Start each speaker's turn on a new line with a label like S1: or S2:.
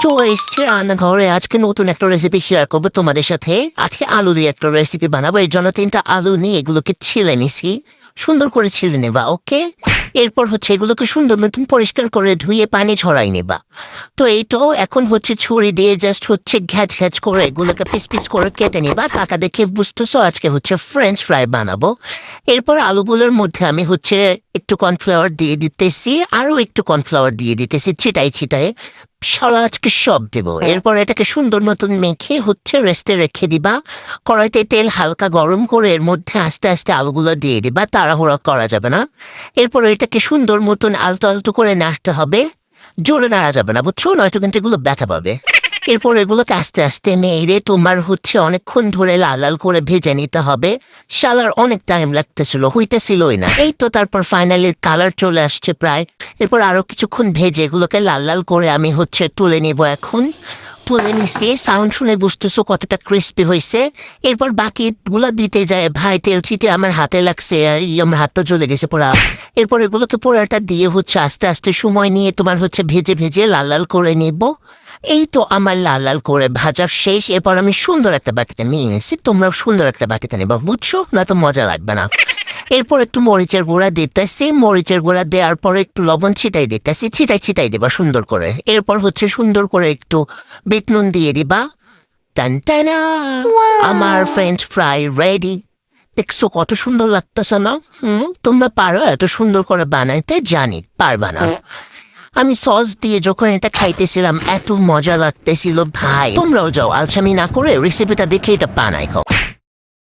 S1: চলে এসছি রান্নাঘরে। আজকে নতুন একটা রেসিপি শেয়ার করবো তোমাদের সাথে। আজকে আলু দিয়ে একটা রেসিপি বানাবো। এর জন্য 3টা আলু নিয়ে এগুলোকে ছিলে নিছি, সুন্দর করে ছিলে নেবা। ওকে, এরপর হচ্ছে এগুলোকে সুন্দর মতন পরিষ্কার করে ধুয়ে পানি ঝরাই নেবা। তো এইটাও এখন হচ্ছে ছুরি দিয়ে জাস্ট হচ্ছে ঘ্যাচ ঘ্যাচ করে এগুলোকে পিস পিস করে কেটে নিবা। টাকা দেখে বুঝতেছো আজকে হচ্ছে ফ্রেঞ্চ ফ্রাই বানাবো। এরপর আলুগুলোর মধ্যে আমি হচ্ছে একটু কর্নফ্লাওয়ার দিয়ে দিতেছি, আরো একটু কর্নফ্লাওয়ার দিয়ে দিতেছি ছিটাই সারা আজকে সব দেব। এরপর এটাকে সুন্দর মতন মেখে হচ্ছে রেস্টে রেখে দিবা। কড়াইতে তেল হালকা গরম করে এর মধ্যে আস্তে আস্তে আলুগুলো দিয়ে দিবা, তাড়াহুড়া করা যাবে না। এরপর এটাকে সুন্দর মতন আলতো আলতো করে নাড়তে হবে, জোরে নাড়া যাবে না, বুঝছো? নয়তো কিন্তু এগুলো ব্যথা পাবে। এরপর এগুলোকে আস্তে আস্তে নেড়ে তোমার হচ্ছে অনেকক্ষণ ধরে লাল লাল করে ভেজে নিতে হবে। শালার অনেক টাইম লাগতেছিল, হইতেছিলই না। এই তো তারপর ফাইনালি কালার চলে আসছে প্রায়। এরপর আরো কিছুক্ষণ ভেজে এগুলোকে লাল লাল করে আমি হচ্ছে তুলে নিব। এখন তুলে নিছি, সাউন্ড শুনে বুঝতেছো কতটা ক্রিস্পি হয়েছে। এরপর বাকিগুলো দিতে যায় ভাই, তেল ছিটে আমার হাতে লাগছে, আমার হাত তো চলে গেছে পোড়া। এরপর এগুলোকে পোড়াটা দিয়ে হচ্ছে আস্তে আস্তে সময় নিয়ে তোমার হচ্ছে ভেজে ভেজে লাল লাল করে নিব। এই তো আমার লাল লাল করে ভাজা শেষ। এরপর আমি সুন্দর একটা বাটিতে নিয়ে নিয়েছি, তোমরাও সুন্দর একটা বাটিতে নেবা, বুঝছো? না তো মজা লাগবে না। এরপর একটু মরিচের গুঁড়া দিতেছি, মরিচের গুঁড়া দেওয়ার পর একটু লবণ ছিটাই দিতেছি, ছিটাই দিবা সুন্দর করে। এরপর হচ্ছে সুন্দর করে একটু বিট নুন দিয়ে দিবা। টান টানা, আমার ফ্রেঞ্চ ফ্রাই রেডি। দেখছো কত সুন্দর লাগতেছে না? তোমরা পারো এত সুন্দর করে বানাইতে? জানি পারবা না। আমি সস দিয়ে যখন এটা খাইতেছিলাম এত মজা লাগতেছিল ভাই। তোমরাও যাও আলসামি না করে রেসিপিটা দেখে এটা বানাই খাও।